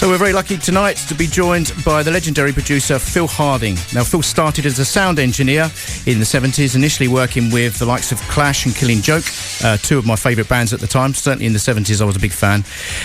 So we're very lucky tonight to be joined by the legendary producer Phil Harding. Now, Phil started as a sound engineer in the 70s, initially working with the likes of Clash and Killing Joke, two of my favourite bands at the time. Certainly in the 70s I was a big fan.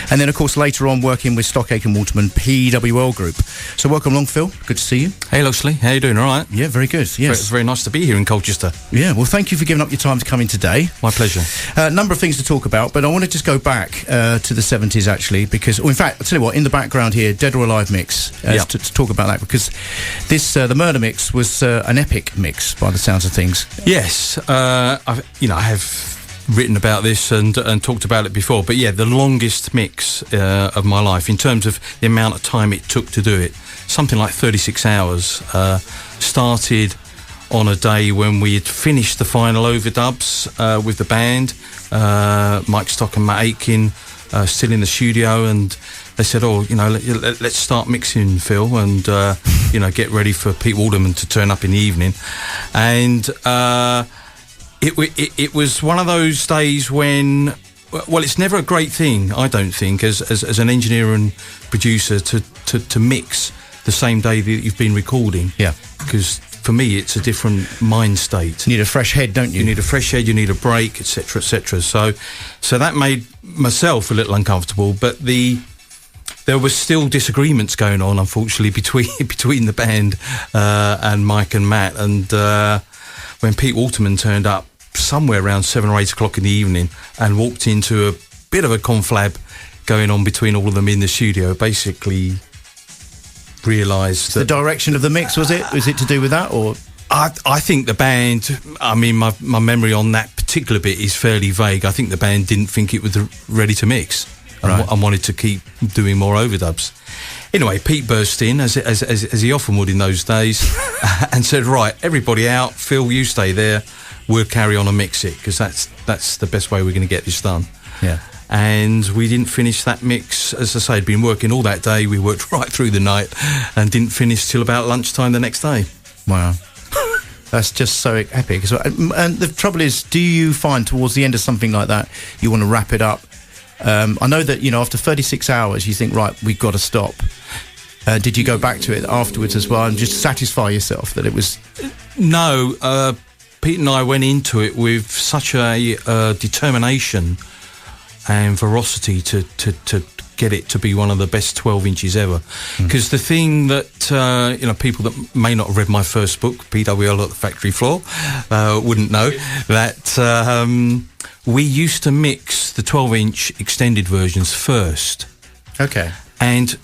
And then, of course, later on working with Stockake and Waterman PWL Group. So welcome along, Phil. Good to see you. Hey, Loxley. How you doing? All right? Yeah, very good. Yes. It's very nice to be here in Colchester. Yeah, well, thank you for giving up your time to come in today. My pleasure. A number of things to talk about, but I want to just go back to the 70s, actually, because, in fact, I'll tell you what, in the background here, Dead or Alive mix, to talk about that, because this, the Murder mix was an epic mix by the sounds of things. Yes. I have written about this and talked about it before, but yeah, the longest mix of my life in terms of the amount of time it took to do it, something like 36 hours. Started on a day when we had finished the final overdubs with the band, Mike Stock and Matt Aitken still in the studio, and they said, let's start mixing, Phil, and get ready for Pete Walderman to turn up in the evening. And it was one of those days when, well, it's never a great thing, I don't think, as an engineer and producer to mix the same day that you've been recording. Yeah. Because for me, it's a different mind state. You need a fresh head, don't you? You need a fresh head, you need a break, etc., etc. So that made myself a little uncomfortable, but there was still disagreements going on, unfortunately, between the band and Mike and Matt. And when Pete Walterman turned up somewhere around 7 or 8 o'clock in the evening and walked into a bit of a conflab going on between all of them in the studio, basically realised that... The direction of the mix, was it? Was it to do with that, or...? I think the band, I mean, my memory on that particular bit is fairly vague. I think the band didn't think it was ready to mix and wanted to keep doing more overdubs. Anyway, Pete burst in, as he often would in those days, and said, right, everybody out, Phil, you stay there, we'll carry on and mix it, because that's the best way we're going to get this done. Yeah. And we didn't finish that mix. As I say, I'd been working all that day. We worked right through the night and didn't finish till about lunchtime the next day. Wow. That's just so epic. And the trouble is, do you find towards the end of something like that, you want to wrap it up? I know that, after 36 hours, you think, right, we've got to stop. Did you go back to it afterwards as well and just satisfy yourself that it was... No, Pete and I went into it with such a determination and veracity to get it to be one of the best 12 inches ever. Because the thing that, people that may not have read my first book, PWL at the Factory Floor, wouldn't know that we used to mix the 12-inch extended versions first. Okay. And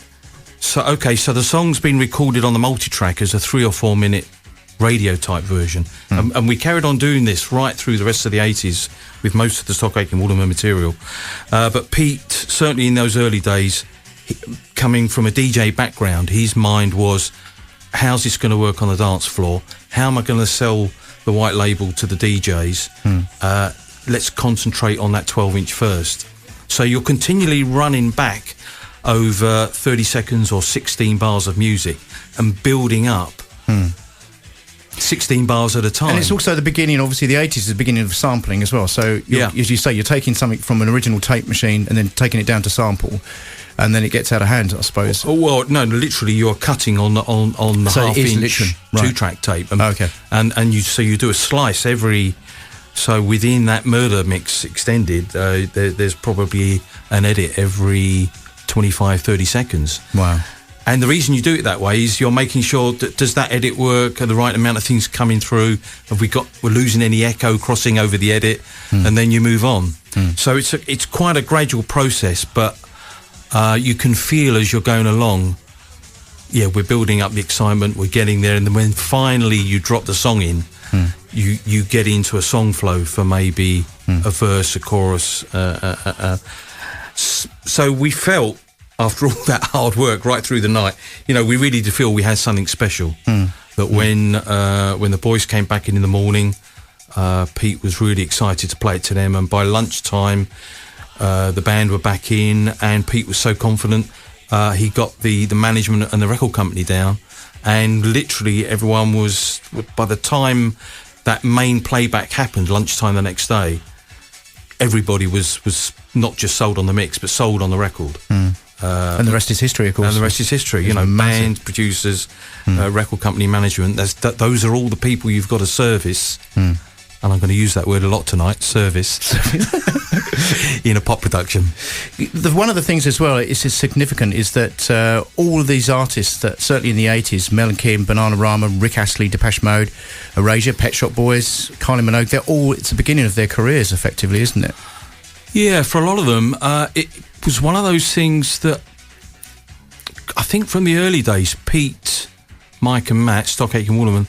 so the song's been recorded on the multi-track as a 3 or 4 minute radio type version. And we carried on doing this right through the rest of the 80s with most of the Stockake and Waterman material. But Pete, certainly in those early days, coming from a DJ background, his mind was, how's this going to work on the dance floor? How am I going to sell the white label to the DJs? Let's concentrate on that 12-inch first. So you're continually running back over 30 seconds or 16 bars of music and building up 16 bars at a time. And it's also the beginning, obviously the 80s is the beginning of sampling as well. So, as you say, you're taking something from an original tape machine and then taking it down to sample, and then it gets out of hand, I suppose. Well, no, literally you're cutting on the half-inch 2-track tape. And you do a slice every... So within that Murder mix extended, there's probably an edit every 25, 30 seconds. Wow. And the reason you do it that way is you're making sure that does that edit work? Are the right amount of things coming through? We're losing any echo crossing over the edit? And then you move on. So it's quite a gradual process, but you can feel as you're going along, we're building up the excitement, we're getting there, and then when finally you drop the song in, you get into a song flow for maybe a verse, a chorus. So we felt, after all that hard work right through the night, we really did feel we had something special. That when the boys came back in the morning, Pete was really excited to play it to them, and by lunchtime the band were back in, and Pete was so confident he got the management and the record company down, and literally everyone was, by the time that main playback happened, lunchtime the next day, everybody was not just sold on the mix but sold on the record. And the rest is history, of course. And the rest is history. You know, band, producers, record company management. Those are all the people you've got to service. And I'm going to use that word a lot tonight, service, in a pop production. One of the things as well is significant is that all of these artists that certainly in the 80s, Mel and Kim, Bananarama, Rick Astley, Depeche Mode, Erasure, Pet Shop Boys, Kylie Minogue, it's the beginning of their careers effectively, isn't it? Yeah, for a lot of them, it was one of those things that I think from the early days, Pete, Mike and Matt, Stockake and Waterman,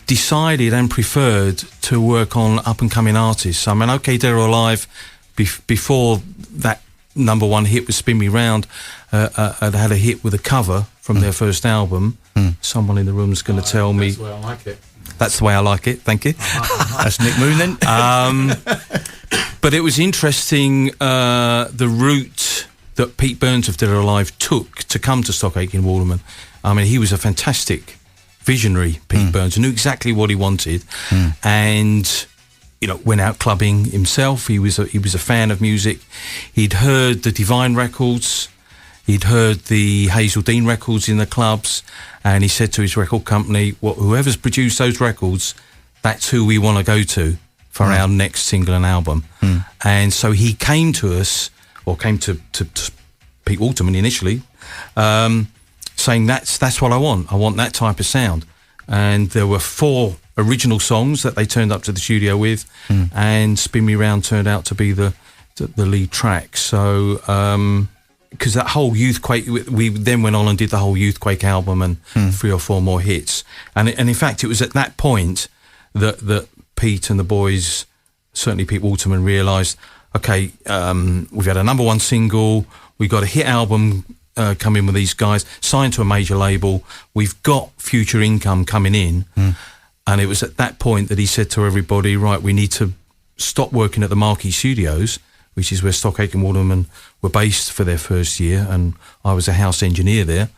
decided and preferred to work on up-and-coming artists. I mean, OK Dead or Alive, before that number one hit was Spin Me Round, had a hit with a cover from their first album. Someone in the room's going to tell me... That's the way I like it. That's the way I like it, thank you. That's Nick Moon then. But it was interesting the route that Pete Burns of Dead or Alive took to come to Stockake and Waterman. I mean, he was a fantastic visionary, Pete Burns, knew exactly what he wanted, and you know, went out clubbing himself. He was a fan of music. He'd heard the Divine records, he'd heard the Hazel Dean records in the clubs, and he said to his record company, "Well, whoever's produced those records, that's who we want to go to for our next single and album." And so he came to us, or came to Pete Waterman initially, saying that's what I want. I want that type of sound. And there were 4 original songs that they turned up to the studio with, and Spin Me Round turned out to be the lead track. So because that whole Youthquake, we then went on and did the whole Youthquake album and 3 or 4 more hits. And in fact, it was at that point that Pete and the boys, certainly Pete Waterman, realised, okay, we've had a number one single, we've got a hit album come in with these guys, signed to a major label, we've got future income coming in. And it was at that point that he said to everybody, right, we need to stop working at the Marquee Studios, which is where Stockake and Waterman were based for their first year, and I was a house engineer there.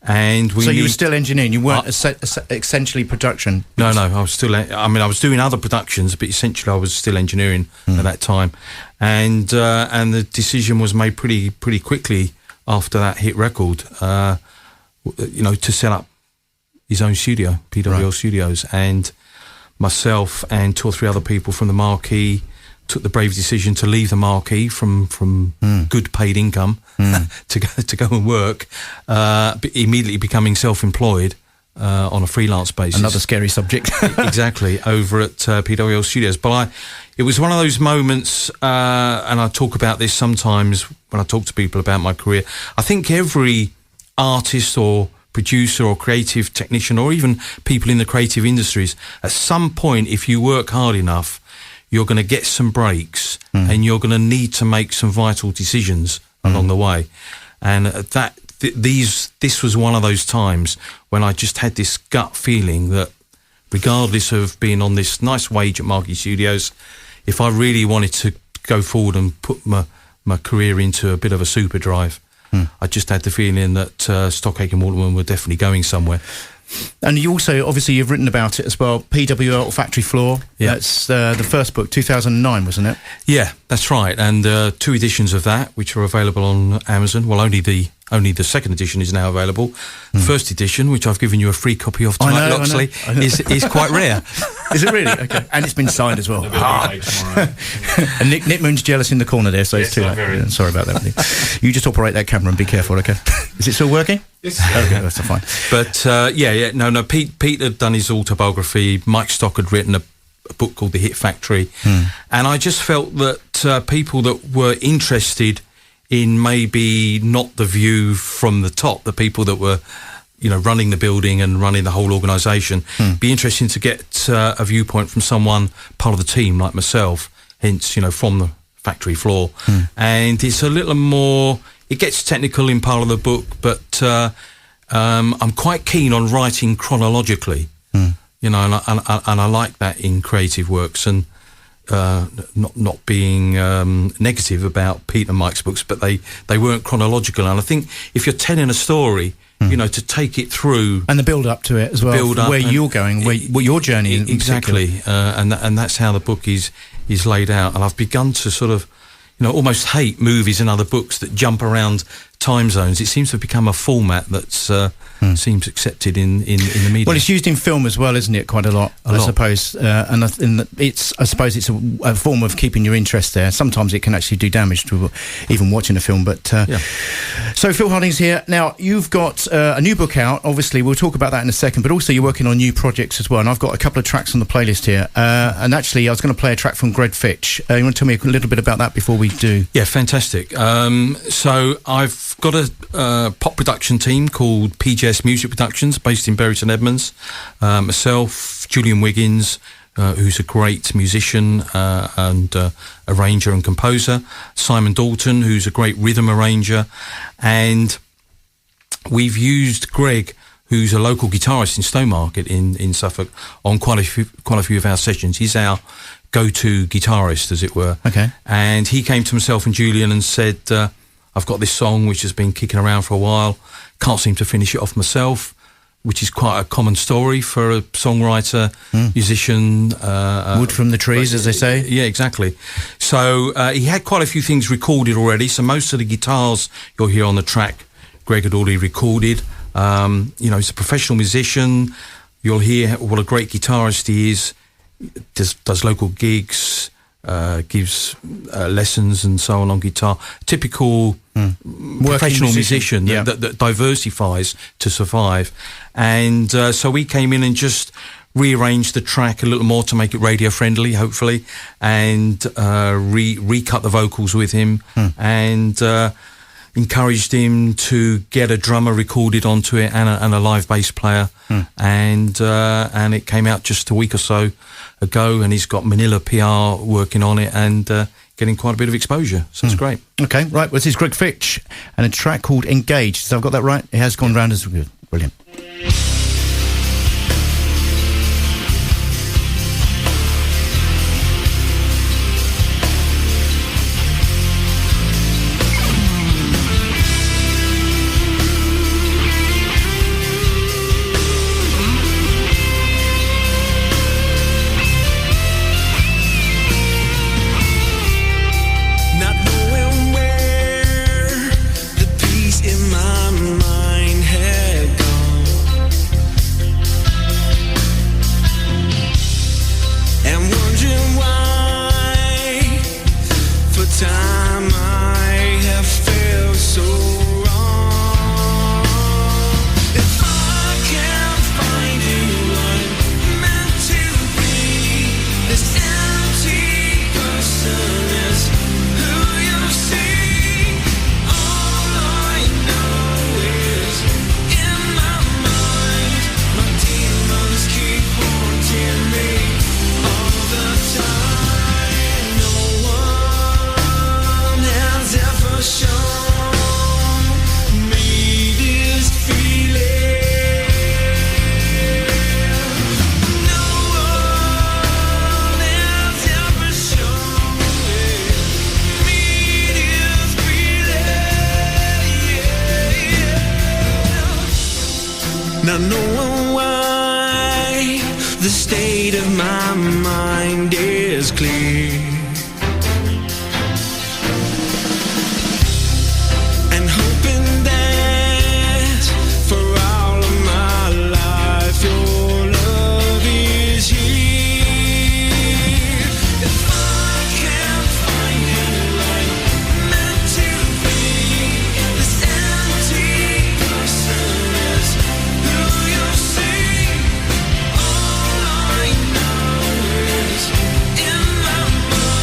And so you were still engineering, you weren't essentially production? No, I was still, I was doing other productions, but essentially I was still engineering at that time. And the decision was made pretty quickly after that hit record, you know, to set up his own studio, PWL Studios. And myself and 2 or 3 other people from the Marquee took the brave decision to leave the Marquee from good paid income to go and work, immediately becoming self-employed on a freelance basis. Another scary subject. Exactly, over at PWL Studios. But it was one of those moments, and I talk about this sometimes when I talk to people about my career. I think every artist or producer or creative technician, or even people in the creative industries, at some point, if you work hard enough, you're going to get some breaks, and you're going to need to make some vital decisions along the way. And this was one of those times when I just had this gut feeling that regardless of being on this nice wage at Marquee Studios, if I really wanted to go forward and put my career into a bit of a super drive, I just had the feeling that Stockake and Waterman were definitely going somewhere. And you also, obviously, you've written about it as well, PWL Factory Floor. Yeah. That's the first book, 2009, wasn't it? Yeah, that's right. And 2 editions of that, which are available on Amazon. Well, only the second edition is now available. The first edition, which I've given you a free copy of tonight, Loxley, is quite rare. Is it really? Okay. And it's been signed as well. Tomorrow. And Nick Moon's jealous in the corner there, so it's too late. Yeah, sorry about that. You just operate that camera and be careful, okay? Is it still working? Yes. Okay, that's fine. But no. Pete had done his autobiography. Mike Stock had written a book called The Hit Factory, and I just felt that people that were interested in maybe not the view from the top, the people that were, you know, running the building and running the whole organisation, be interesting to get a viewpoint from someone part of the team like myself, hence, you know, from the factory floor. And it's a little more, it gets technical in part of the book, but I'm quite keen on writing chronologically, you know, and I like that in creative works, and not being negative about Pete and Mike's books, but they weren't chronological. And I think if you're telling a story, you know, to take it through, and the build up to it as well, where you're going, what your journey is exactly, and that's how the book is laid out. And I've begun to sort of, you know, almost hate movies and other books that jump around time zones, it seems to have become a format that's seems accepted in the media. Well, it's used in film as well, isn't it? Quite a lot, I suppose. And I suppose it's a form of keeping your interest there. Sometimes it can actually do damage to even watching a film. But so Phil Harding's here now. You've got a new book out. Obviously, we'll talk about that in a second. But also, you're working on new projects as well. And I've got a couple of tracks on the playlist here. And actually, I was going to play a track from Greg Fitch. You want to tell me a little bit about that before we do? Yeah, fantastic. So I've got a pop production team called PJS Music Productions, based in Bury St Edmunds. Myself, Julian Wiggins, who's a great musician and arranger and composer. Simon Dalton, who's a great rhythm arranger. And we've used Greg, who's a local guitarist in Stowmarket in Suffolk, on quite a few of our sessions. He's our go-to guitarist, as it were. Okay. And he came to myself and Julian and said, I've got this song which has been kicking around for a while, can't seem to finish it off myself, which is quite a common story for a songwriter, musician. Wood from the trees, as they say. Yeah, exactly. So he had quite a few things recorded already, so most of the guitars you'll hear on the track, Greg had already recorded. He's a professional musician. You'll hear what a great guitarist he is. Does local gigs, gives lessons and so on guitar. Typical professional musician that diversifies to survive. And so we came in and just rearranged the track a little more to make it radio friendly, hopefully, and recut the vocals with him and encouraged him to get a drummer recorded onto it and a live bass player. And it came out just a week or so ago, and he's got Manila PR working on it and getting quite a bit of exposure, so it's great. Okay, right, well, this is Greg Fitch and a track called Engaged. So I've got that right? It has gone round as good. Brilliant. Not knowing why the state of my mind is clear, and hoping that for all of my life your love is here. If I can't find anyone meant to be, this empty person is who you see. All I know is in my mind.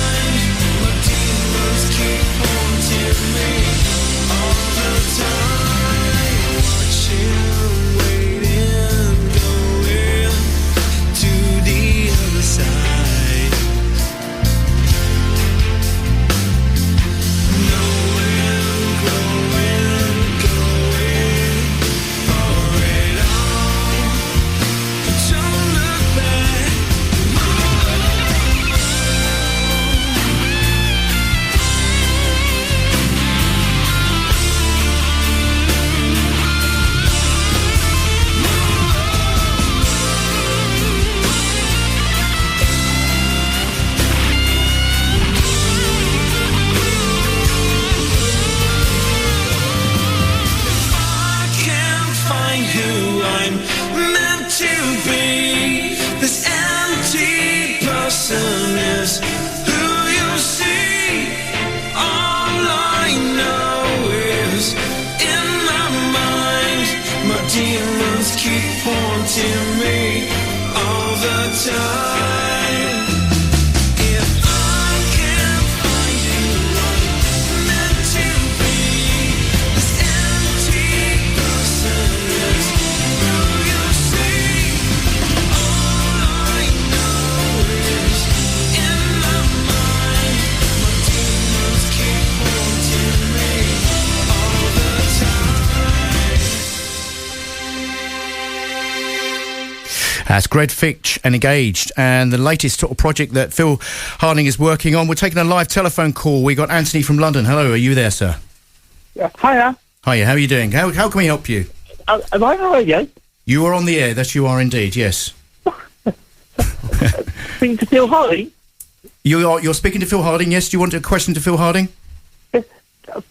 That's Greg Fitch and Engaged, and the latest sort of project that Phil Harding is working on. We're taking a live telephone call. We got Anthony from London. Hello, are you there, sir? Yeah. Hiya. Hiya, how are you doing? How can we help you? Am I on the radio? You are on the air, that you are indeed, yes. Speaking to Phil Harding? You're speaking to Phil Harding, yes? Do you want a question to Phil Harding?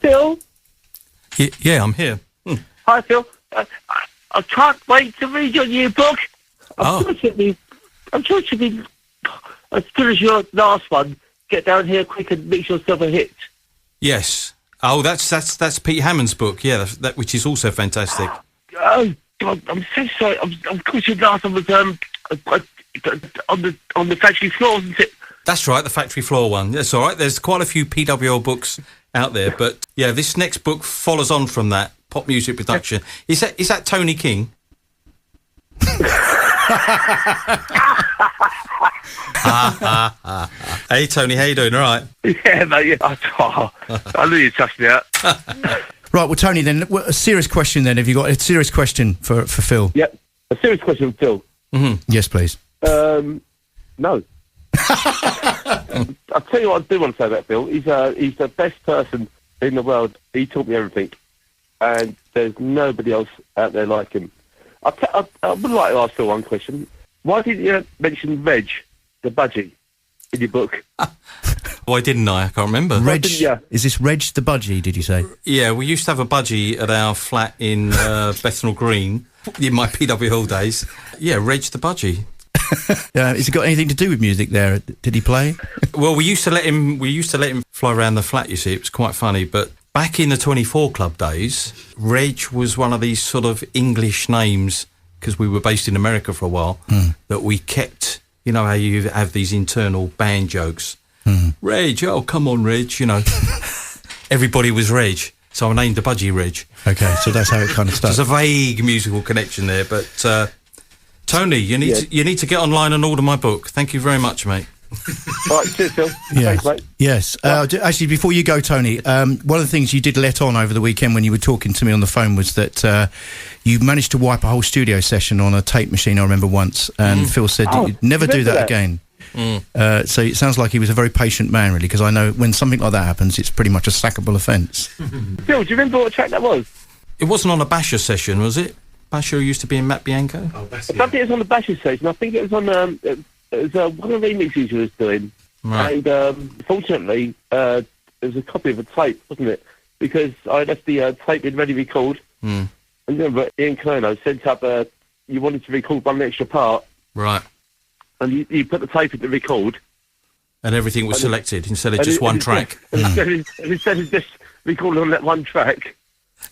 Phil? Yeah, I'm here. Hi, Phil. I can't wait to read your new book. I'm sure it should be as good as your last one. Get down here quick and mix yourself a hit. Yes. Oh, that's Pete Hammond's book, yeah, that which is also fantastic. Oh, God, I'm so sorry. Of course, your last one was on the factory floor, isn't it? That's right, the factory floor one. That's all right. There's quite a few PWL books out there, but yeah, this next book follows on from that. Pop music production. Is that Tony King? Hey Tony, how you doing? All right? Yeah, mate. Yeah. I knew you'd touch me out. Right, well, Tony, then, a serious question then. Have you got a serious question for Phil? Yep. A serious question for Phil. Mm-hmm. Yes, please. No. I'll tell you what I do want to say about Phil. He's the best person in the world. He taught me everything. And there's nobody else out there like him. I would like to ask Phil one question. Why didn't you mention Reg, the budgie, in your book? Why didn't I? I can't remember. Reg, is this Reg the budgie, did you say? Yeah, we used to have a budgie at our flat in Bethnal Green in my PWL days. Yeah, Reg the budgie. Has it got anything to do with music there? Did he play? Well, we used to let him fly around the flat, you see. It was quite funny, but back in the 24 Club days, Reg was one of these sort of English names, because we were based in America for a while, that we kept, you know how you have these internal band jokes. Reg, oh, come on, Reg, you know. Everybody was Reg, so I named the budgie Reg. Okay, so that's how it kind of started. There's a vague musical connection there, but Tony, you need to get online and order my book. Thank you very much, mate. All right, cheers, Phil. Yes. Thanks, mate. Yes. Actually, before you go, Tony, one of the things you did let on over the weekend when you were talking to me on the phone was that you managed to wipe a whole studio session on a tape machine, I remember once, and Phil said you'd never do that again. So it sounds like he was a very patient man, really, because I know when something like that happens, it's pretty much a sackable offence. Phil, do you remember what track that was? It wasn't on a Basher session, was it? Basher used to be in Matt Bianco? I don't think it was on the Basher session. I think it was on it was one of the remixes he was doing. Right. And fortunately, it was a copy of a tape, wasn't it? Because I left the tape in ready to record. And remember, Ian Kerno sent up you wanted to record one extra part. Right. And you put the tape in to record. And everything was selected instead of just one track. Instead of just recording on that one track.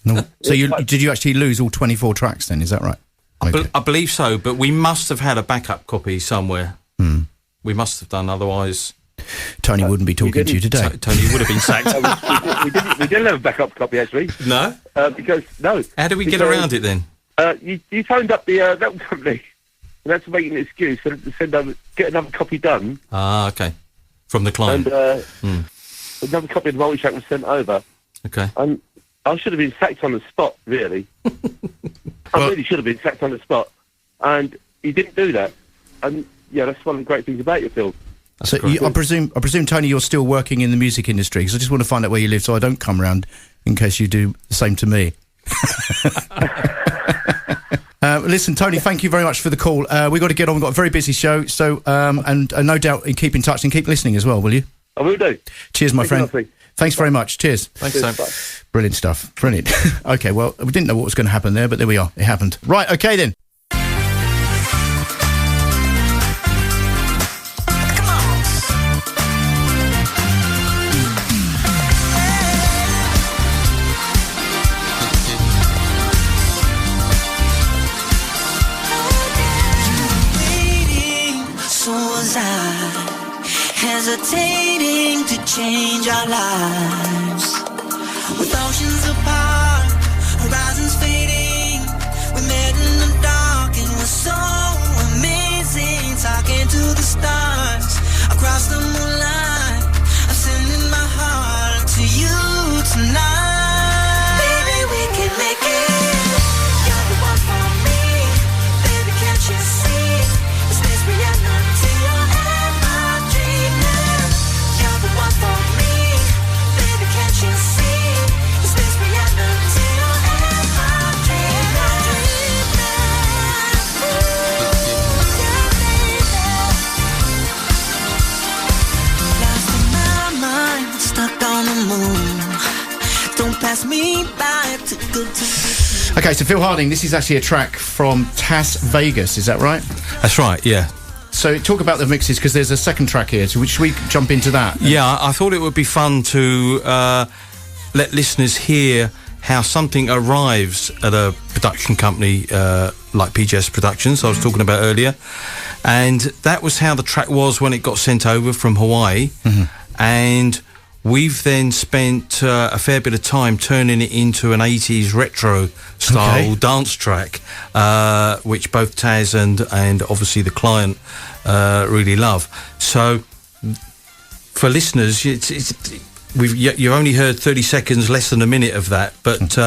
No. So did you actually lose all 24 tracks then, is that right? I believe so, but we must have had a backup copy somewhere. We must have done, otherwise Tony wouldn't be talking to you today. Tony would have been sacked. we didn't have a backup copy, actually. No? No. How do we get around it then? You phoned up the record company and had to make an excuse for them to get another copy done. Ah, okay. From the client. And another copy of the multi-track was sent over. Okay. And I should have been sacked on the spot, really. I really should have been sacked on the spot. And he didn't do that. And yeah, that's one of the great things about you, Phil. So I presume, Tony, you're still working in the music industry, because I just want to find out where you live so I don't come round in case you do the same to me. Listen, Tony, thank you very much for the call. We've got to get on. We've got a very busy show, so and no doubt keep in touch and keep listening as well, will you? I will do. Cheers, my friend. Thanks very much. Cheers. Thanks, Sam. Brilliant stuff. Brilliant. Okay, well, we didn't know what was going to happen there, but there we are. It happened. Right, okay then. Hesitating to change our lives. With oceans apart, horizons fading, we met in the dark and we're so amazing. Talking to the stars, across the moonlight, I'm sending my heart to you tonight. Baby, we can make it. You're the one for me. Baby, can't you see? me back to good times. Okay, so Phil Harding, this is actually a track from Taz Vegas, is that right? That's right, yeah. So talk about the mixes, because there's a second track here, so should we jump into that? Yeah, I thought it would be fun to let listeners hear how something arrives at a production company like PJS Productions, I was talking about earlier. And that was how the track was when it got sent over from Hawaii. And we've then spent a fair bit of time turning it into an 80s retro style dance track, which both Taz and obviously the client really love. So for listeners, you've only heard 30 seconds, less than a minute of that, but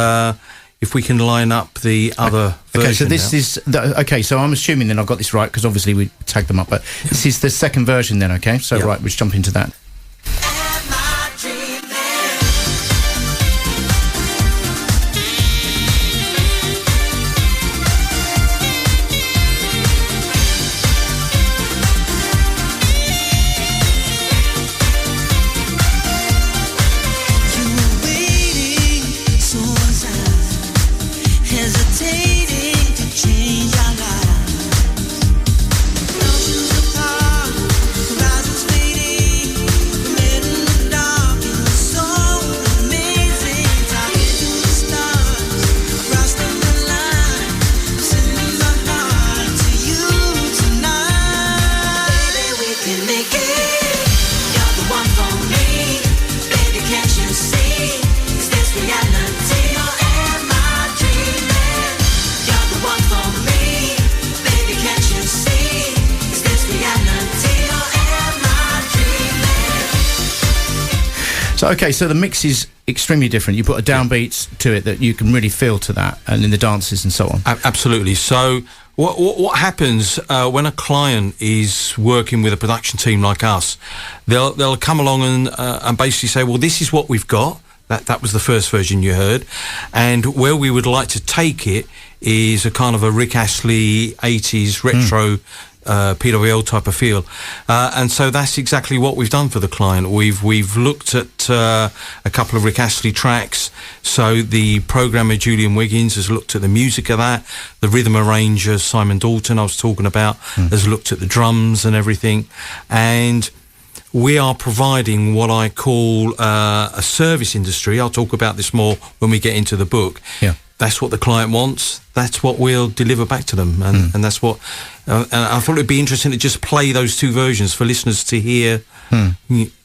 if we can line up the other version. Okay, so this is... so I'm assuming then I've got this right, because obviously we tagged them up, but this is the second version then, okay? So, right, let's jump into that. Okay, so the mix is extremely different. You put a downbeat to it that you can really feel to that, and in the dances and so on. Absolutely. So what happens when a client is working with a production team like us? They'll come along and basically say, well, this is what we've got. That was the first version you heard, and where we would like to take it is a kind of a Rick Astley 80s retro PWL type of feel, and so that's exactly what we've done for the client. We've looked at a couple of Rick Astley tracks. So the programmer Julian Wiggins has looked at the music of that. The rhythm arranger Simon Dalton I was talking about has looked at the drums and everything, and we are providing what I call a service industry. I'll talk about this more when we get into the book. Yeah. That's what the client wants. That's what we'll deliver back to them, and that's what. And I thought it'd be interesting to just play those two versions for listeners to hear.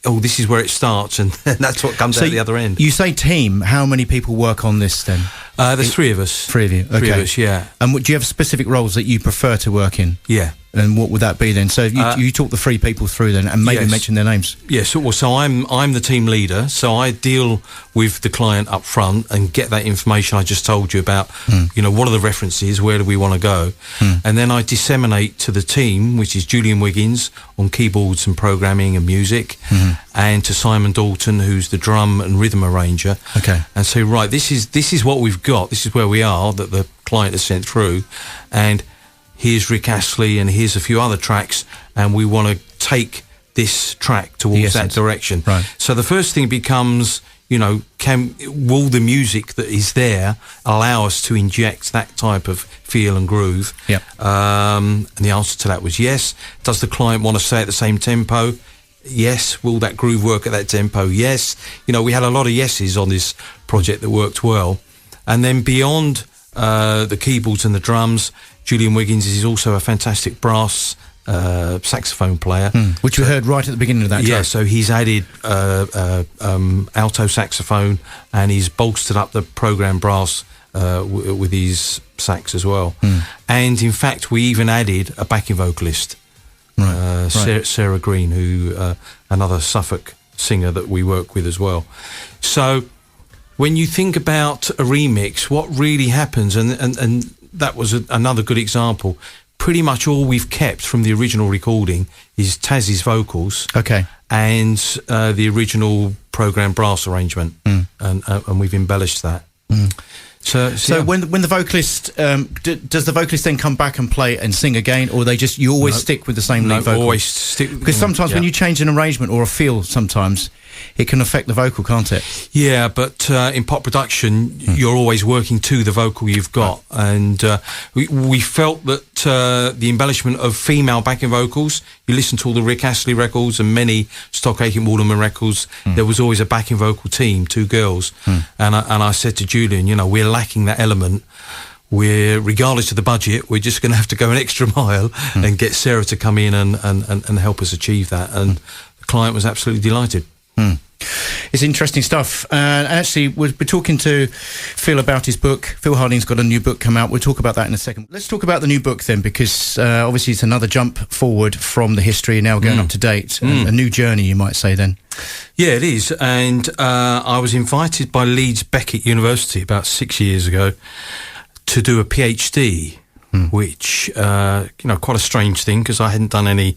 Oh, this is where it starts, and that's what comes out the other end. You say team. How many people work on this then? There's three of us. Three of you. Okay. Three of us, yeah. And do you have specific roles that you prefer to work in? Yeah. And what would that be then? So you talk the three people through then, and maybe mention their names. Yes. So I'm the team leader. So I deal with the client up front and get that information I just told you about. You know, what are the references? Where do we want to go? And then I disseminate to the team, which is Julian Wiggins on keyboards and programming and music, and to Simon Dalton, who's the drum and rhythm arranger. Okay. And say, right, this is what we've got. This is where we are that the client has sent through, and here's Rick Astley and here's a few other tracks, and we want to take this track towards that direction. Right. So the first thing becomes, you know, will the music that is there allow us to inject that type of feel and groove? Yeah. And the answer to that was yes. Does the client want to stay at the same tempo? Yes. Will that groove work at that tempo? Yes. You know, we had a lot of yeses on this project that worked well. And then beyond the keyboards and the drums, Julian Wiggins is also a fantastic brass saxophone player, which we heard right at the beginning of that track. Yeah, so he's added alto saxophone, and he's bolstered up the program brass with his sax as well. And in fact, we even added a backing vocalist, Sarah Green, who another Suffolk singer that we work with as well. So when you think about a remix, what really happens, and that was another good example. Pretty much all we've kept from the original recording is Taz's vocals, and the original program brass arrangement, and we've embellished that. So when the vocalist does the vocalist then come back and play and sing again, or you always stick with the same lead vocal? Always stick. Because sometimes when you change an arrangement or a feel, sometimes it can affect the vocal, can't it? Yeah, but in pop production, you're always working to the vocal you've got, and we felt that the embellishment of female backing vocals. You listen to all the Rick Astley records and many Stock Aitken Waterman records. There was always a backing vocal team, 2 girls, and I said to Julian, we're lacking that element. Regardless of the budget, we're just going to have to go an extra mile and get Sarah to come in and help us achieve that. And the client was absolutely delighted. It's interesting stuff. Actually, we're talking to Phil about his book. Phil Harding's got a new book come out. We'll talk about that in a second. Let's talk about the new book then, because obviously it's another jump forward from the history, now going up to date. A new journey, you might say then. Yeah, it is. And I was invited by Leeds Beckett University about 6 years ago to do a PhD, which, quite a strange thing, because I hadn't done any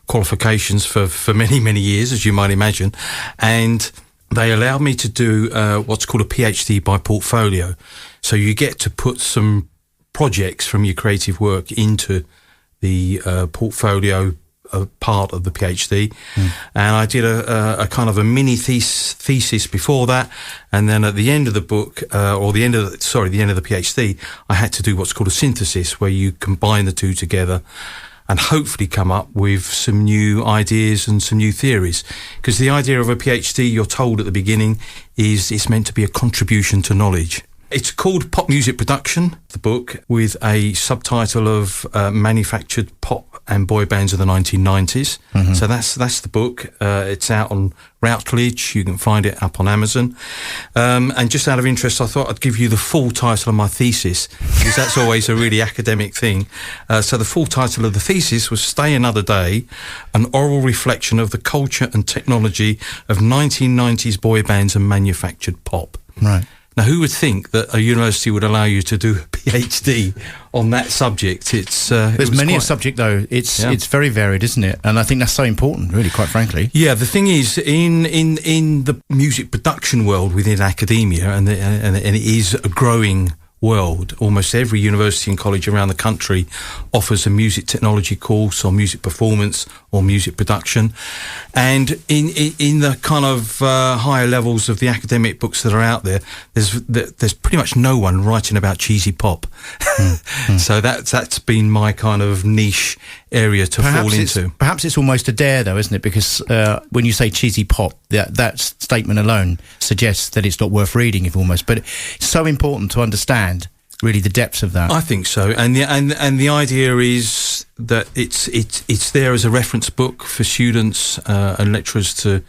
qualifications for many, many years, as you might imagine. And they allowed me to do what's called a PhD by portfolio. So you get to put some projects from your creative work into the portfolio part of the PhD. And I did a kind of a mini thesis before that. And then at the end of the book, the end of the PhD, I had to do what's called a synthesis, where you combine the two together and hopefully come up with some new ideas and some new theories. Because the idea of a PhD, you're told at the beginning, is it's meant to be a contribution to knowledge. It's called Pop Music Production, the book, with a subtitle of Manufactured Pop and Boy Bands of the 1990s. So that's the book. It's out on Routledge. You can find it up on Amazon. And just out of interest, I thought I'd give you the full title of my thesis, because that's always a really academic thing. So the full title of the thesis was Stay Another Day, an oral reflection of the culture and technology of 1990s boy bands and manufactured pop. Right. Now, who would think that a university would allow you to do a PhD on that subject? There's many a subject, though. It's very varied, isn't it? And I think that's so important, really, quite frankly. Yeah, the thing is, in the music production world within academia, and it is a growing world, almost every university and college around the country offers a music technology course or music performance or music production. And in the kind of higher levels of the academic books that are out there, there's pretty much no one writing about cheesy pop. So that's been my kind of niche area to fall into. Perhaps it's almost a dare, though, isn't it? Because when you say cheesy pop, that statement alone suggests that it's not worth reading, if almost. But it's so important to understand really the depths of that. I think so, and the idea is that it's there as a reference book for students and lecturers to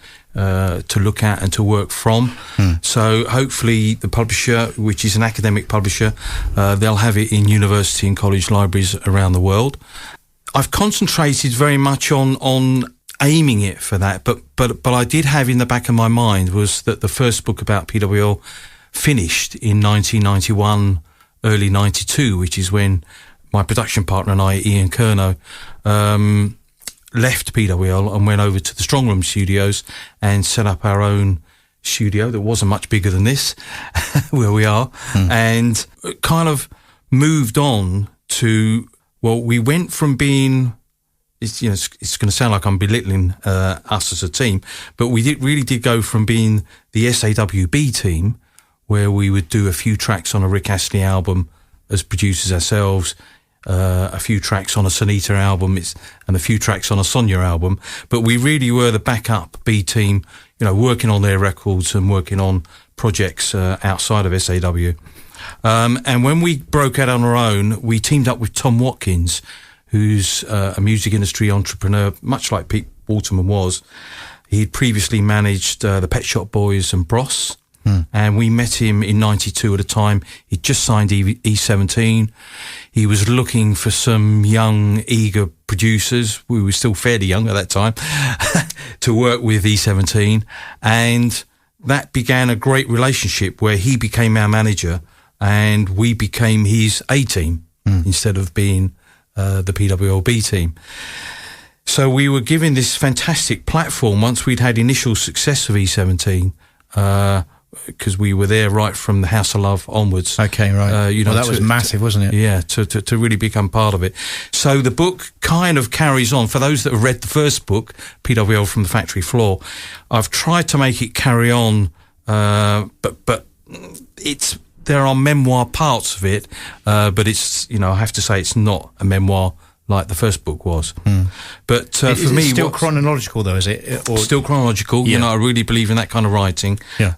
look at and to work from. So hopefully the publisher, which is an academic publisher, they'll have it in university and college libraries around the world. I've concentrated very much on aiming it for that, but I did have in the back of my mind was that the first book about PWL finished in 1991, early 92, which is when my production partner and I, Ian Kerno, left PWL and went over to the Strongroom Studios and set up our own studio that wasn't much bigger than this, where we are, and kind of moved on to, well, we went from being, it's going to sound like I'm belittling us as a team, but we really did go from being the SAWB team, where we would do a few tracks on a Rick Astley album as producers ourselves, a few tracks on a Sonita album, and a few tracks on a Sonia album. But we really were the backup B team, working on their records and working on projects outside of SAW. And when we broke out on our own, we teamed up with Tom Watkins, who's a music industry entrepreneur, much like Pete Waterman was. He'd previously managed the Pet Shop Boys and Bros. And we met him in 92 at a time. He'd just signed E17. He was looking for some young, eager producers. We were still fairly young at that time to work with E17. And that began a great relationship where he became our manager and we became his A team instead of being the PWLB team. So we were given this fantastic platform once we'd had initial success of E17. because we were there right from the House of Love onwards. Okay, right. That was massive, wasn't it? Yeah, to really become part of it. So the book kind of carries on. For those that have read the first book, PWL from the Factory Floor, I've tried to make it carry on, but there are memoir parts of it, but it's, I have to say it's not a memoir like the first book was. But for me, it's still chronological though, is it? Or still chronological. Yeah. I really believe in that kind of writing. Yeah.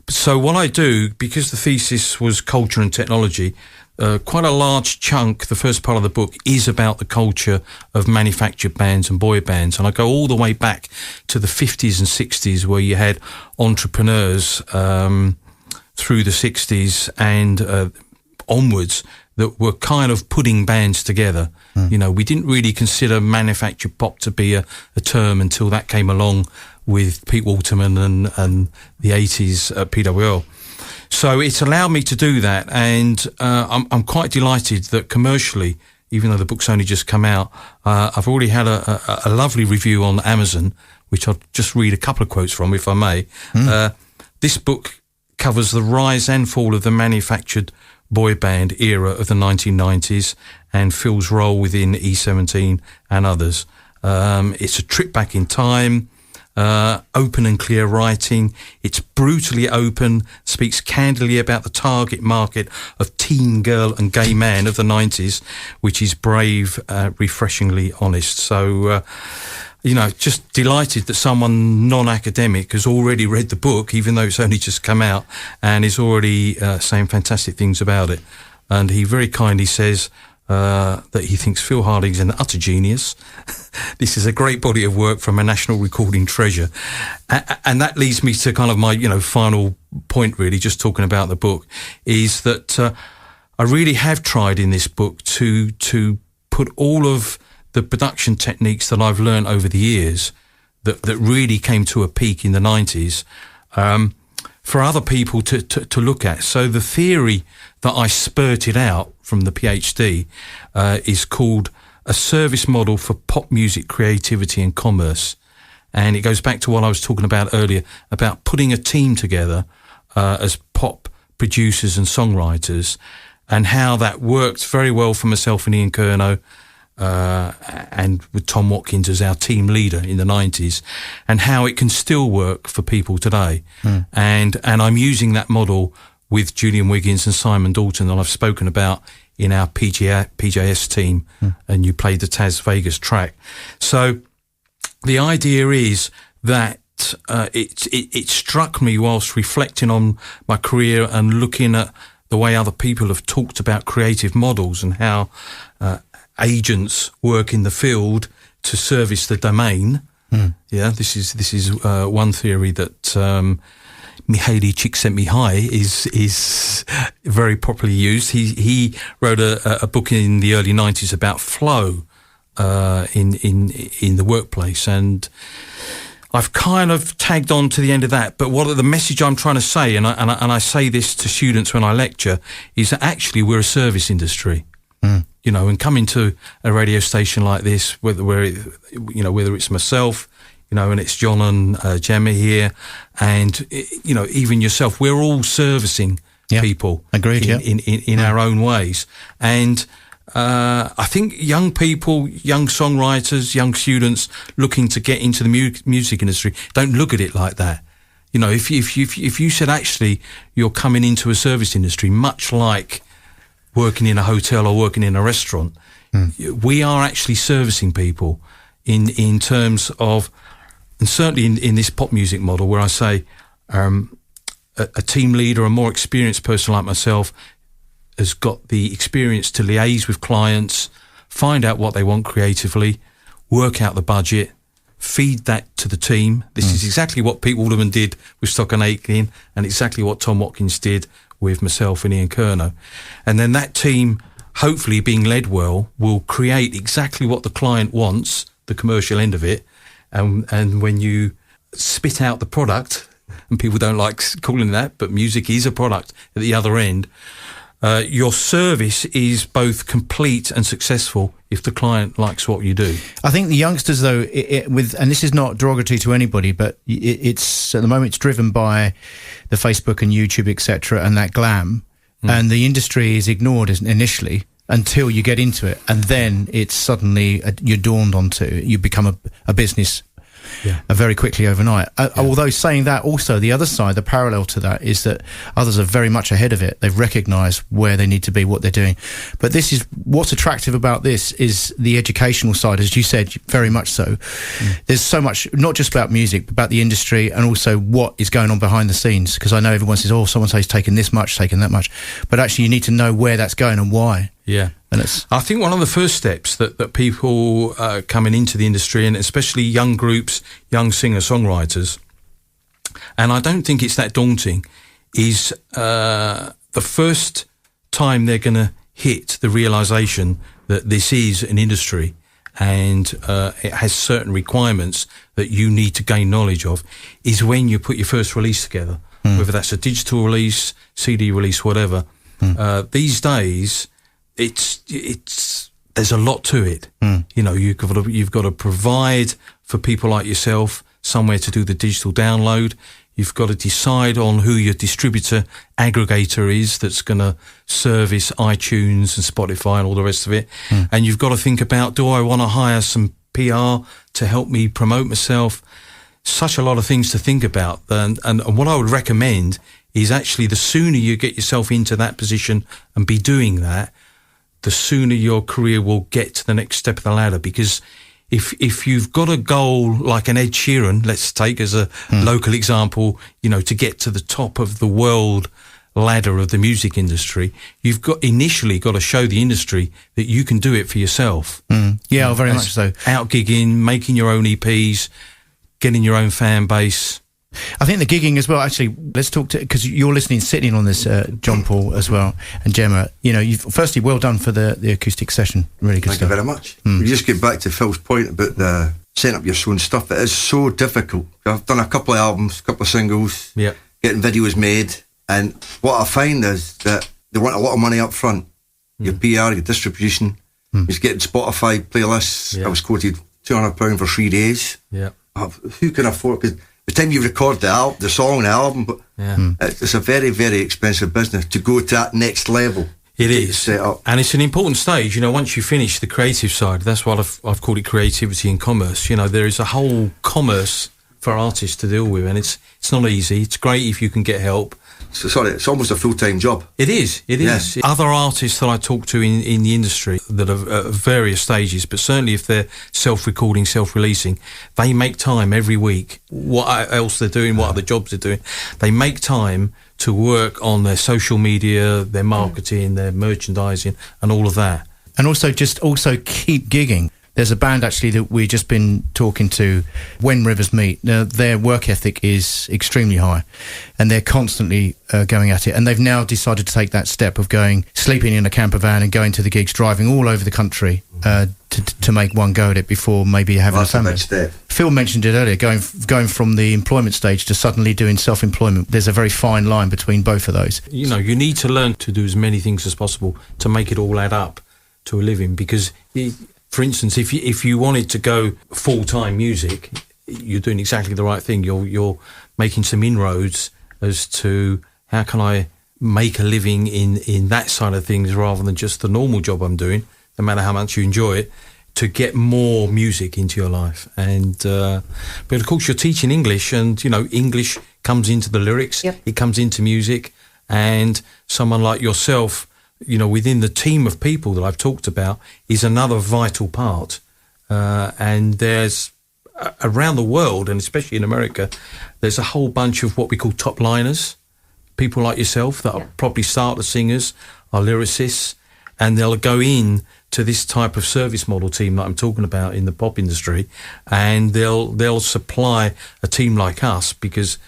So what I do, because the thesis was culture and technology, quite a large chunk, the first part of the book, is about the culture of manufactured bands and boy bands. And I go all the way back to the 50s and 60s, where you had entrepreneurs through the 60s and onwards that were kind of putting bands together. We didn't really consider manufactured pop to be a term until that came along with Pete Waterman and the 80s at PWL. So it's allowed me to do that, and I'm quite delighted that commercially, even though the book's only just come out, I've already had a lovely review on Amazon, which I'll just read a couple of quotes from, if I may. This book covers the rise and fall of the manufactured boy band era of the 1990s and Phil's role within E17 and others. It's a trip back in time, open and clear writing. It's brutally open, speaks candidly about the target market of teen girl and gay man of the 90s, which is brave, refreshingly honest. So, just delighted that someone non-academic has already read the book, even though it's only just come out, and is already saying fantastic things about it. And he very kindly says that he thinks Phil Harding's an utter genius. This is a great body of work from a national recording treasure. And that leads me to kind of my, final point, really, just talking about the book, is that I really have tried in this book to put all of the production techniques that I've learned over the years that really came to a peak in the 90s for other people to look at. So the theory that I spurted out from the PhD is called a service model for pop music creativity and commerce. And it goes back to what I was talking about earlier about putting a team together as pop producers and songwriters, and how that worked very well for myself and Ian Curnow, and with Tom Watkins as our team leader in the 90s, and how it can still work for people today. And I'm using that model with Julian Wiggins and Simon Dalton that I've spoken about in our PJS team, and you played the Taz Vegas track. So the idea is that it struck me whilst reflecting on my career and looking at the way other people have talked about creative models and how agents work in the field to service the domain. Yeah, this is one theory that Mihaly Csikszentmihalyi is very popularly used. He wrote a book in the early 90s about flow in the workplace, and I've kind of tagged on to the end of that. But what the message I'm trying to say, and I say this to students when I lecture, is that actually we're a service industry. And coming to a radio station like this, whether it's myself, and it's John and Gemma here, and even yourself, we're all servicing people. Agreed. In our own ways. And I think young people, young songwriters, young students looking to get into the music industry don't look at it like that. If you said actually you're coming into a service industry, much like working in a hotel or working in a restaurant, we are actually servicing people in terms of, and certainly in this pop music model where I say a team leader, a more experienced person like myself, has got the experience to liaise with clients, find out what they want creatively, work out the budget, feed that to the team. This is exactly what Pete Waterman did with Stock and Aitken, and exactly what Tom Watkins did with myself and Ian Curnow. And then that team, hopefully being led well, will create exactly what the client wants, the commercial end of it. And when you spit out the product, and people don't like calling it that, but music is a product at the other end, your service is both complete and successful if the client likes what you do. I think the youngsters, though, and this is not derogatory to anybody, but it's at the moment it's driven by the Facebook and YouTube, etc., and that glam, and the industry is ignored initially until you get into it, and then it's suddenly you're dawned onto. You become a business. Very quickly overnight. Although saying that, also the other side, the parallel to that, is that others are very much ahead of it. They've recognised where they need to be, what they're doing. But this is what's attractive about this is the educational side, as you said, very much so. There's so much, not just about music, but about the industry and also what is going on behind the scenes. Because I know everyone says, "Oh, someone says taking this much, taking that much," but actually you need to know where that's going and why. Yeah. And I think one of the first steps that people coming into the industry, and especially young groups, young singer-songwriters, and I don't think it's that daunting, is the first time they're going to hit the realisation that this is an industry and it has certain requirements that you need to gain knowledge of, is when you put your first release together, whether that's a digital release, CD release, whatever. These days, it's there's a lot to it. You know, you've got to provide for people like yourself somewhere to do the digital download. You've got to decide on who your distributor aggregator is that's going to service iTunes and Spotify and all the rest of it. And you've got to think about, do I want to hire some PR to help me promote myself? Such a lot of things to think about. And what I would recommend is actually the sooner you get yourself into that position and be doing that, the sooner your career will get to the next step of the ladder. Because if you've got a goal like an Ed Sheeran, let's take as a local example, you know, to get to the top of the world ladder of the music industry, you've initially got to show the industry that you can do it for yourself. Yeah, very much so. Out gigging, making your own EPs, getting your own fan base. I think the gigging as well, actually, let's talk to, because you're listening, sitting in on this, John Paul as well, and Gemma, you know, firstly, well done for the acoustic session. Really good stuff. Thank you very much. We just get back to Phil's point about setting up your own stuff. It is so difficult. I've done a couple of albums, a couple of singles, getting videos made, and what I find is that they want a lot of money up front. Your PR, your distribution, just getting Spotify playlists. I was quoted £200 for 3 days. Who can afford? Because by the time you record the song, the album, but it's a very, very expensive business to go to that next level. It is, set up. And it's an important stage. You know, once you finish the creative side, that's what I've called it, creativity and commerce. You know, there is a whole commerce for artists to deal with, and it's not easy. It's great if you can get help. So, it's almost a full-time job. It is. Other artists that I talk to in the industry that are at various stages, but certainly if they're self-recording, self-releasing, they make time every week. What else they're doing, what other jobs they're doing, they make time to work on their social media, their marketing, their merchandising, and all of that. And also keep gigging. There's a band actually that we've just been talking to, When Rivers Meet. Now, their work ethic is extremely high and they're constantly going at it. And they've now decided to take that step of sleeping in a camper van and going to the gigs, driving all over the country to make one go at it before maybe having a family. That's a big step. Phil mentioned it earlier, going from the employment stage to suddenly doing self-employment. There's a very fine line between both of those. You know, you need to learn to do as many things as possible to make it all add up to a living, because for instance, if you wanted to go full-time music, you're doing exactly the right thing. You're making some inroads as to how can I make a living in that side of things rather than just the normal job I'm doing, no matter how much you enjoy it, to get more music into your life. And but of course you're teaching English, and you know English comes into the lyrics, it comes into music, and someone like yourself, you know, within the team of people that I've talked about, is another vital part. And there's, around the world, and especially in America, there's a whole bunch of what we call top liners, people like yourself that are probably start as singers, are lyricists, and they'll go in to this type of service model team that I'm talking about in the pop industry, and they'll supply a team like us, because,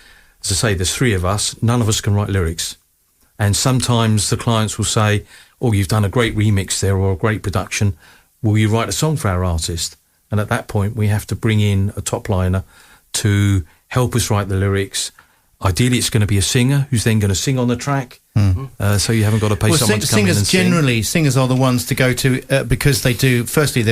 as I say, there's 3 of us, none of us can write lyrics. And sometimes the clients will say, "Oh, you've done a great remix there or a great production. Will you write a song for our artist?" And at that point, we have to bring in a top liner to help us write the lyrics, Ideally, it's going to be a singer who's then going to sing on the track. So you haven't got to pay someone to come in and sing. Singers are the ones to go to because they do. Firstly,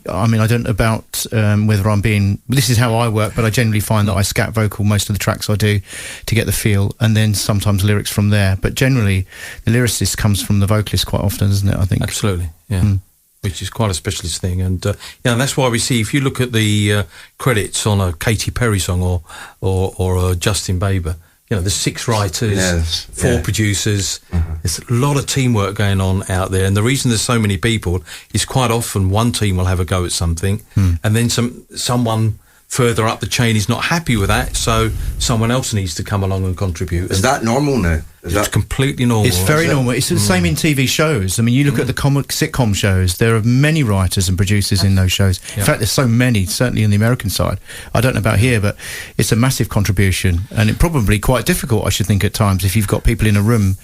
I don't know about whether I'm being. This is how I work, but I generally find that I scat vocal most of the tracks I do to get the feel, and then sometimes lyrics from there. But generally, the lyricist comes from the vocalist quite often, isn't it? I think absolutely, yeah. Which is quite a specialist thing, and and that's why we see, if you look at the credits on a Katy Perry song or a Justin Bieber, there's 6 writers, 4 producers. There's a lot of teamwork going on out there, and the reason there's so many people is quite often one team will have a go at something, and then someone further up the chain is not happy with that, so someone else needs to come along and contribute. Is that normal now? It's completely normal. It's very normal. It's the same in TV shows. I mean, you look at the sitcom shows, there are many writers and producers in those shows. In fact, there's so many, certainly on the American side. I don't know about here, but it's a massive contribution, and it probably quite difficult, I should think, at times, if you've got people in a room.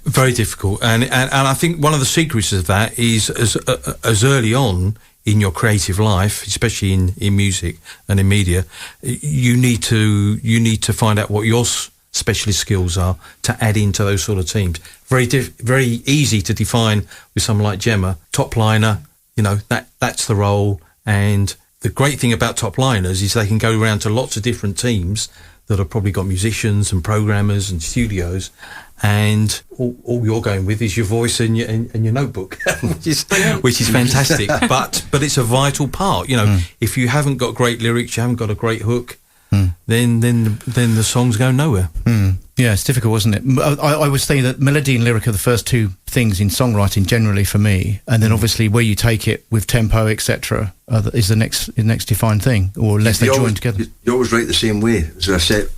Very difficult. And I think one of the secrets of that is as early on in your creative life, especially in music and in media, you need to find out what your specialist skills are to add into those sort of teams. Very easy to define with someone like Gemma, top liner. That's the role. And the great thing about top liners is they can go around to lots of different teams that have probably got musicians and programmers and studios, and all you're going with is your voice and your notebook, which is fantastic. But it's a vital part. If you haven't got great lyrics, you haven't got a great hook, then the songs go nowhere. Yeah, it's difficult, isn't it? I would say that melody and lyric are the first 2 things in songwriting generally for me, and then obviously where you take it with tempo, etc., is the next defined thing, or unless they join together. You always write the same way. Is there a set?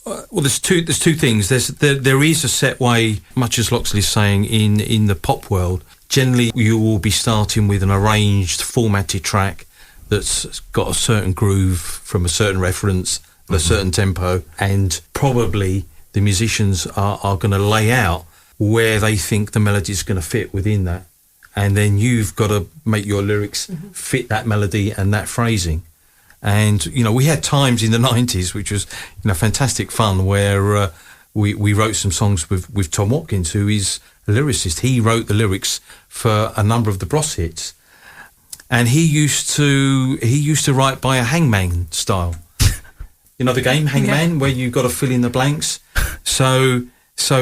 Well, there's two things. There is a set way, much as Loxley's saying, in the pop world. Generally, you will be starting with an arranged, formatted track that's got a certain groove from a certain reference, a certain tempo, and probably the musicians are going to lay out where they think the melody is going to fit within that. And then you've got to make your lyrics fit that melody and that phrasing. And, we had times in the 90s, which was, fantastic fun, where we wrote some songs with Tom Watkins, who is a lyricist. He wrote the lyrics for a number of the Bros hits. And he used to write by a hangman style. The game Hangman, where you've got to fill in the blanks. So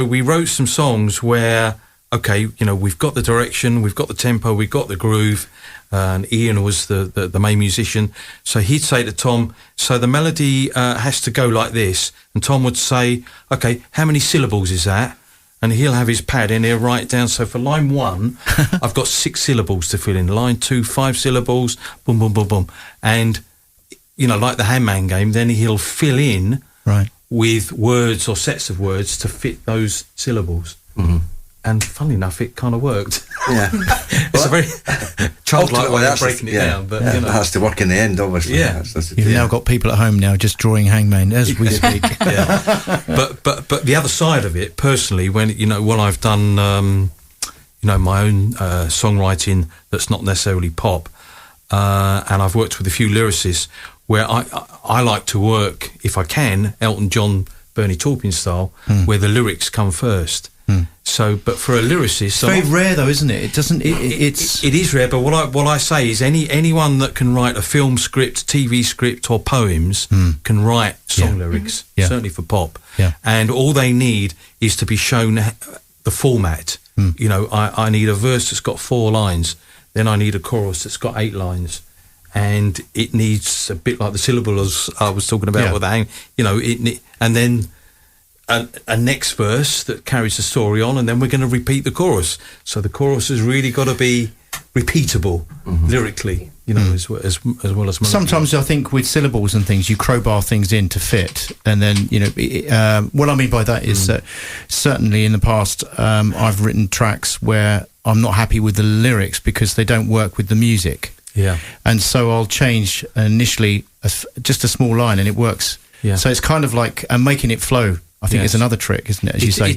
we wrote some songs where, we've got the direction, we've got the tempo, we've got the groove, and Ian was the main musician. So he'd say to Tom, so the melody has to go like this. And Tom would say, okay, how many syllables is that? And he'll have his pad and he'll write down, so for line 1, I've got 6 syllables to fill in. Line 2, 5 syllables, boom, boom, boom, boom. And, like the Hangman game, then he'll fill in with words or sets of words to fit those syllables. And funnily enough, it kind of worked. Yeah. It's a very childlike way of breaking it down. But, it has to work in the end, obviously. Yeah. You've now got people at home now just drawing Hangman as we speak. But the other side of it, personally, when I've done, my own songwriting that's not necessarily pop, and I've worked with a few lyricists where I like to work, if I can, Elton John, Bernie Taupin style, where the lyrics come first. So, but for a lyricist, it's very rare, though, isn't it? It doesn't. It is rare. But what I say is, anyone that can write a film script, TV script, or poems can write song lyrics. Certainly for pop. And all they need is to be shown the format. I need a verse that's got 4 lines. Then I need a chorus that's got 8 lines. And it needs a bit like the syllables I was talking about with the hang. And then a next verse that carries the story on, and then we're going to repeat the chorus. So the chorus has really got to be repeatable lyrically, as well as melody. Sometimes I think with syllables and things, you crowbar things in to fit, and then what I mean by that is that certainly in the past I've written tracks where I'm not happy with the lyrics because they don't work with the music. Yeah, and so I'll change initially just a small line, and it works. Yeah, so it's kind of like making it flow. I think it's another trick, isn't it? As you say,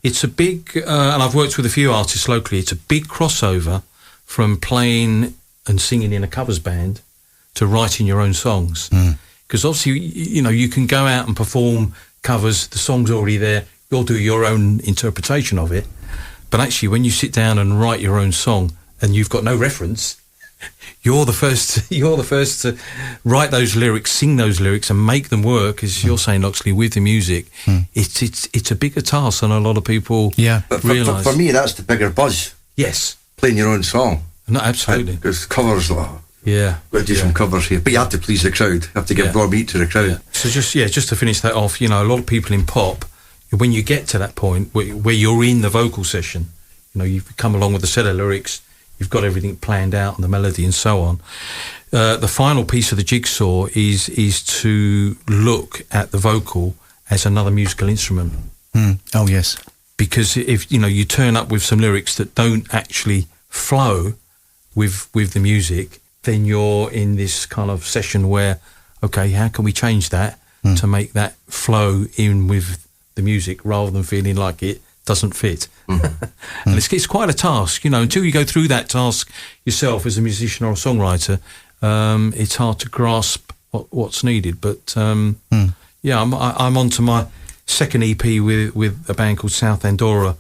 it's a big, and I've worked with a few artists locally. It's a big crossover from playing and singing in a covers band to writing your own songs. Because obviously, you can go out and perform covers, the song's already there, you'll do your own interpretation of it. But actually, when you sit down and write your own song and you've got no reference, you're the first to write those lyrics, sing those lyrics, and make them work. As you're saying, Loxley, with the music, it's a bigger task than a lot of people realise. For me, that's the bigger buzz. Yes, playing your own song. No, absolutely. Because covers, got to do some Yeah. covers here, but you have to please the crowd. You have to give raw meat to the crowd. Yeah. So just to finish that off, a lot of people in pop, when you get to that point where you're in the vocal session, you've come along with the set of lyrics, you've got everything planned out and the melody and so on. The final piece of the jigsaw is to look at the vocal as another musical instrument. Oh yes, because if you turn up with some lyrics that don't actually flow with the music, then you're in this kind of session where, okay, how can we change that to make that flow in with the music rather than feeling like it doesn't fit. And it's quite a task, until you go through that task yourself as a musician or a songwriter. It's hard to grasp what's needed. But I'm on to my second EP with a band called South Andorra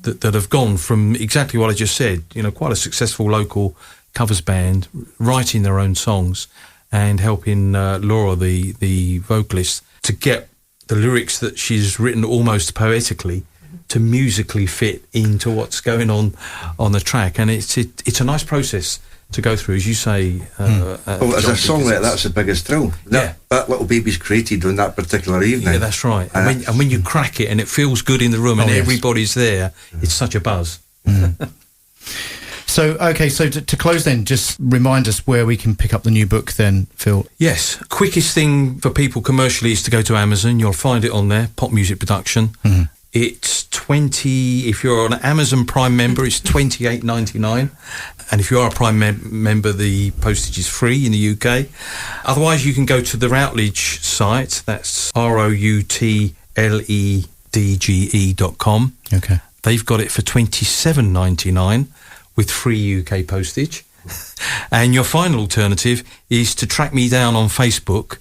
that have gone from exactly what I just said, quite a successful local covers band, writing their own songs and helping Laura, the vocalist, to get the lyrics that she's written almost poetically to musically fit into what's going on the track. And it's a nice process to go through, as you say. As a songwriter, that's the biggest thrill. That little baby's created on that particular evening. Yeah, that's right. And when you crack it and it feels good in the room and everybody's there, it's such a buzz. So to close then, just remind us where we can pick up the new book then, Phil. Yes, quickest thing for people commercially is to go to Amazon. You'll find it on there, Pop Music Production. It's if you're an Amazon Prime member, it's $28.99, and if you are a Prime member, the postage is free in the UK. Otherwise, you can go to the Routledge site. That's ROUTLEDGE.com. Okay, they've got it for $27.99 with free UK postage. And your final alternative is to track me down on Facebook,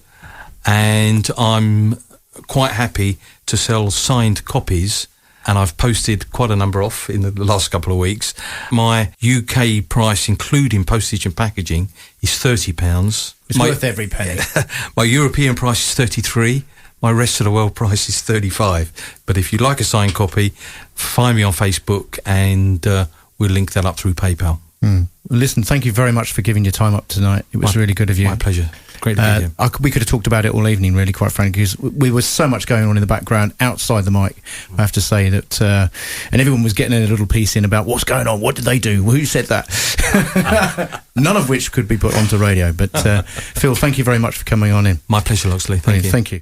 and I'm quite happy to sell signed copies, and I've posted quite a number off in the last couple of weeks. My UK price, including postage and packaging, is £30. It's worth every penny. My European price is £33. My rest of the world price is £35. But if you'd like a signed copy, find me on Facebook, and we'll link that up through PayPal. Listen, thank you very much for giving your time up tonight. It was really good of you. My pleasure. Great to be here. We could have talked about it all evening, really, quite frankly, because we was so much going on in the background outside the mic. I have to say that, and everyone was getting a little piece in about what's going on, what did they do, who said that? None of which could be put onto radio. But Phil, thank you very much for coming on in. My pleasure, Loxley. Thank you. Thank you.